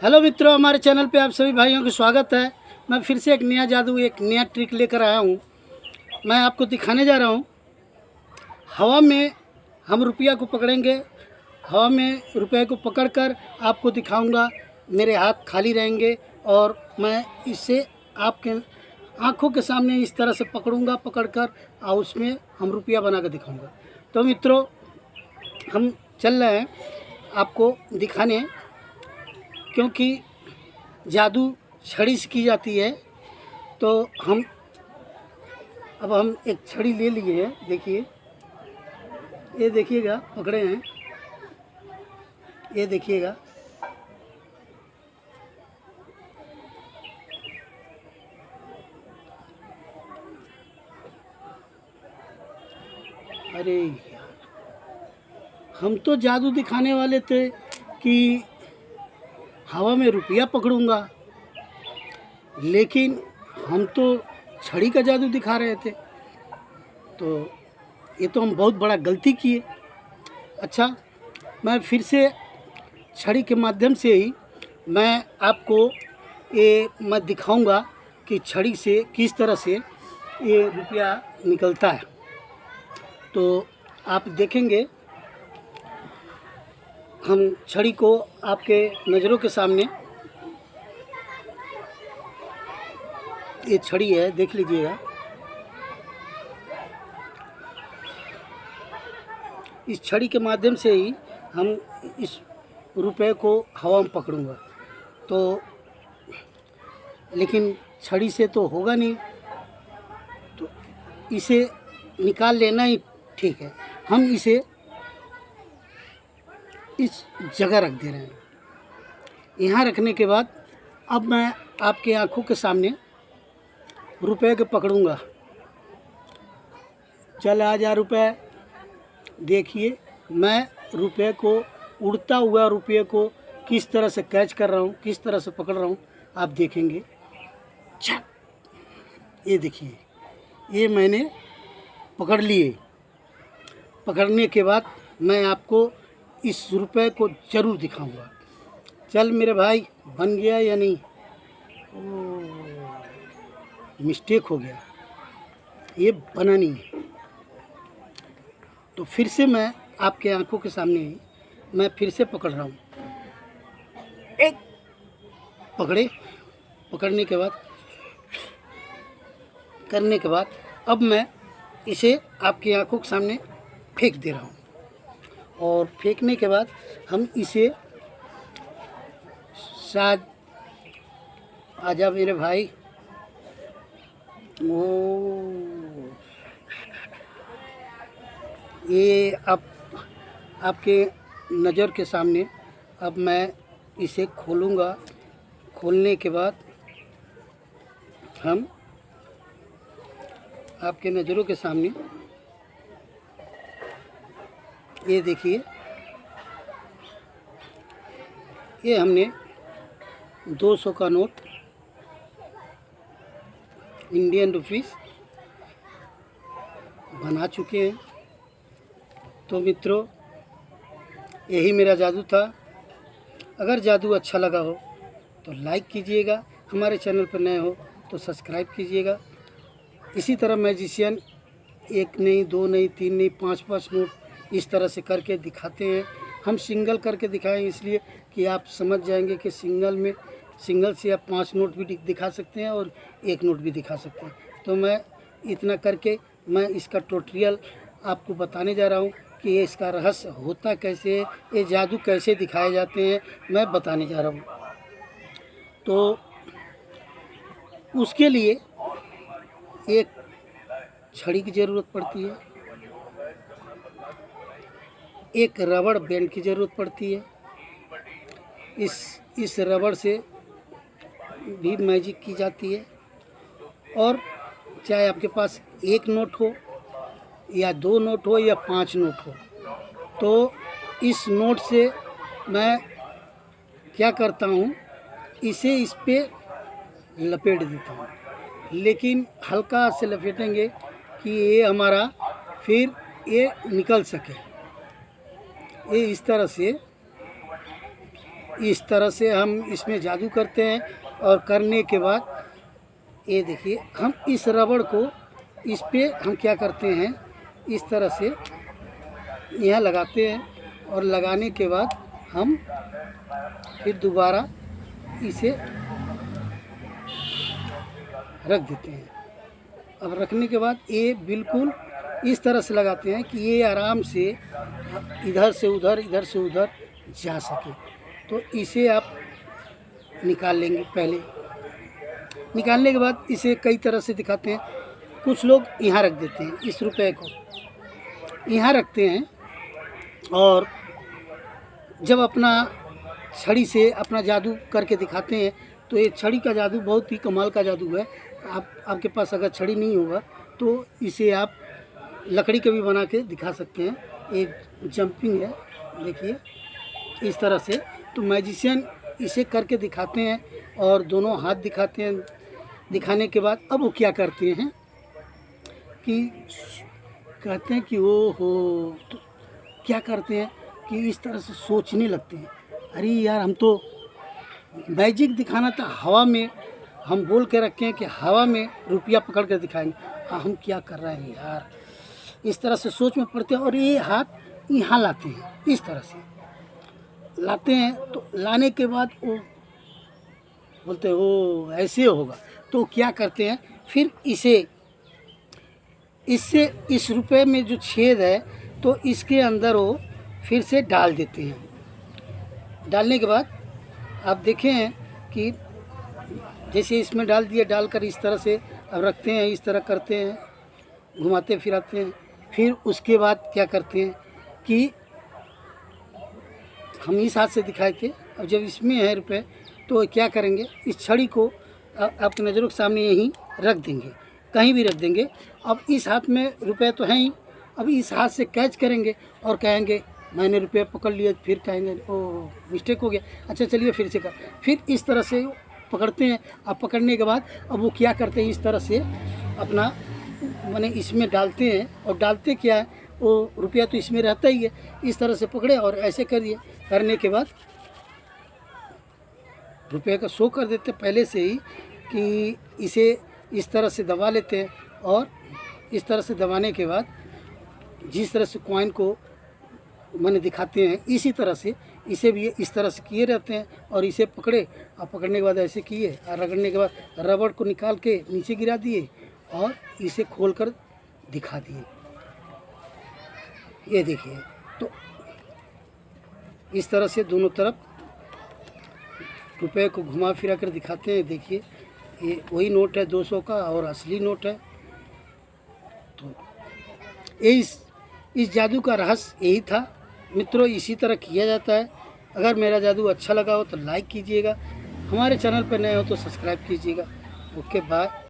Hello मित्रों, हमारे channel पे आप सभी भाइयों का स्वागत है। मैं फिर से एक नया जादू, एक नया ट्रिक लेकर आया हूँ। मैं आपको दिखाने जा रहा हूँ। हवा में हम रुपया को पकड़ेंगे। हवा में रुपये को पकड़कर आपको दिखाऊंगा। मेरे हाथ खाली रहेंगे और मैं इससे आपके आँखों के सामने इस तरह से पकड़ूंगा, पकड़कर और उसमें हम रुपया बना कर दिखाऊँगा। तो मित्रों, हम चल रहे हैं आपको दिखाने, क्योंकि जादू छड़ी से की जाती है। तो हम एक छड़ी ले लिए हैं। देखिए, ये देखिएगा, पकड़े हैं, ये देखिएगा। अरे यार, हम तो जादू दिखाने वाले थे कि हवा में रुपया पकड़ूंगा, लेकिन हम तो छड़ी का जादू दिखा रहे थे। तो ये तो हम बहुत बड़ा गलती किए। अच्छा, मैं फिर से छड़ी के माध्यम से ही मैं आपको मैं दिखाऊंगा कि छड़ी से किस तरह से ये रुपया निकलता है। तो आप देखेंगे, हम छड़ी को आपके नज़रों के सामने, ये छड़ी है, देख लीजिएगा। इस छड़ी के माध्यम से ही हम इस रुपए को हवा में पकड़ूंगा। तो लेकिन छड़ी से तो होगा नहीं, तो इसे निकाल लेना ही ठीक है। हम इसे इस जगह रख दे रहे हैं। यहाँ रखने के बाद अब मैं आपके आँखों के सामने रुपए के पकड़ूंगा। चल आ जा रुपए। देखिए, मैं रुपए को, उड़ता हुआ रुपये को किस तरह से कैच कर रहा हूँ, किस तरह से पकड़ रहा हूँ, आप देखेंगे। ये देखिए, ये मैंने पकड़ लिए। पकड़ने के बाद मैं आपको इस रुपए को ज़रूर दिखाऊंगा। चल मेरे भाई, बन गया या नहीं? मिस्टेक हो गया, ये बना नहीं है। तो फिर से मैं आपके आंखों के सामने ही मैं फिर से पकड़ रहा हूँ। एक पकड़ने के बाद, करने के बाद अब मैं इसे आपकी आंखों के सामने फेंक दे रहा हूँ। और फेंकने के बाद हम इसे, शायद आजा मेरे भाई। वो ये अब आपके नज़र के सामने अब मैं इसे खोलूँगा। खोलने के बाद हम आपके नज़रों के सामने, ये देखिए, ये हमने 200 का नोट, इंडियन रुपीस बना चुके हैं। तो मित्रों, यही मेरा जादू था। अगर जादू अच्छा लगा हो तो लाइक कीजिएगा, हमारे चैनल पर नए हो तो सब्सक्राइब कीजिएगा। इसी तरह मैजिशियन एक नहीं, दो नहीं, तीन नहीं, पाँच नोट इस तरह से करके दिखाते हैं। हम सिंगल करके दिखाएं इसलिए कि आप समझ जाएंगे कि सिंगल से आप 5 नोट भी दिखा सकते हैं और 1 नोट भी दिखा सकते हैं। तो मैं इतना करके मैं इसका ट्यूटोरियल आपको बताने जा रहा हूँ कि ये इसका रहस्य होता कैसे है, ये जादू कैसे दिखाए जाते हैं, मैं बताने जा रहा हूँ। तो उसके लिए एक छड़ी की ज़रूरत पड़ती है, एक रबड़ बैंड की ज़रूरत पड़ती है। इस रबड़ से भी मैजिक की जाती है। और चाहे आपके पास 1 नोट हो या 2 नोट हो या 5 नोट हो, तो इस नोट से मैं क्या करता हूँ, इसे इस पे लपेट देता हूँ। लेकिन हल्का से लपेटेंगे कि ये हमारा फिर ये निकल सके। ये इस तरह से इस तरह से हम इसमें जादू करते हैं। और करने के बाद ये देखिए, हम इस रबड़ को इस पे हम क्या करते हैं, इस तरह से यहाँ लगाते हैं और लगाने के बाद हम फिर दोबारा इसे रख देते हैं। अब रखने के बाद ये बिल्कुल इस तरह से लगाते हैं कि ये आराम से इधर से उधर जा सके। तो इसे आप निकाल लेंगे। पहले निकालने के बाद इसे कई तरह से दिखाते हैं। कुछ लोग यहाँ रख देते हैं, इस रुपए को यहाँ रखते हैं और जब अपना छड़ी से अपना जादू करके दिखाते हैं। तो ये छड़ी का जादू बहुत ही कमाल का जादू है। आपके पास अगर छड़ी नहीं होगा तो इसे आप लकड़ी के भी बना के दिखा सकते हैं। एक जंपिंग है, देखिए इस तरह से। तो मैजिशियन इसे करके दिखाते हैं और दोनों हाथ दिखाते हैं। दिखाने के बाद अब वो क्या करते हैं कि कहते हैं कि ओ हो, तो क्या करते हैं कि इस तरह से सोचने लगते हैं, अरे यार हम तो मैजिक दिखाना था, हवा में हम बोल के रखे हैं कि हवा में रुपया पकड़ कर दिखाएंगे। हम क्या कर रहे हैं यार, इस तरह से सोच में पड़ते हैं। और ये हाथ यहाँ लाते हैं, इस तरह से लाते हैं। तो लाने के बाद वो बोलते हैं ओ ऐसे होगा। तो क्या करते हैं, फिर इससे इस रुपए में जो छेद है तो इसके अंदर वो फिर से डाल देते हैं। डालने के बाद आप देखें हैं कि जैसे इसमें डाल दिया, डालकर इस तरह से अब रखते हैं, इस तरह करते हैं, घुमाते फिराते हैं। फिर उसके बाद क्या करते हैं कि हम इस हाथ से दिखाए थे, अब जब इसमें है रुपए तो क्या करेंगे, इस छड़ी को आपकी नज़रों के सामने यहीं रख देंगे, कहीं भी रख देंगे। अब इस हाथ में रुपए तो हैं ही, अब इस हाथ से कैच करेंगे और कहेंगे मैंने रुपये पकड़ लिए। फिर कहेंगे ओह मिस्टेक हो गया, अच्छा चलिए फिर से कर। फिर इस तरह से पकड़ते हैं। अब पकड़ने के बाद अब वो क्या करते हैं, इस तरह से अपना माने इसमें डालते हैं। और डालते क्या है, वो रुपया तो इसमें रहता ही है। इस तरह से पकड़े और ऐसे करिए। करने के बाद रुपये का शो कर देते पहले से ही कि इसे इस तरह से दबा लेते हैं। और इस तरह से दबाने के बाद जिस तरह से कॉइन को मैंने दिखाते हैं, इसी तरह से इसे भी इस तरह से किए रहते हैं। और इसे पकड़े और पकड़ने के बाद ऐसे किए और रगड़ने के बाद रबड़ को निकाल के नीचे गिरा दिए और इसे खोलकर दिखा दिए। ये देखिए, तो इस तरह से दोनों तरफ रुपए को घुमा फिरा कर दिखाते हैं। देखिए ये वही नोट है 200 का और असली नोट है। तो इस जादू का रहस्य यही था मित्रों, इसी तरह किया जाता है। अगर मेरा जादू अच्छा लगा हो तो लाइक कीजिएगा, हमारे चैनल पर नए हो तो सब्सक्राइब कीजिएगा। Okay bye.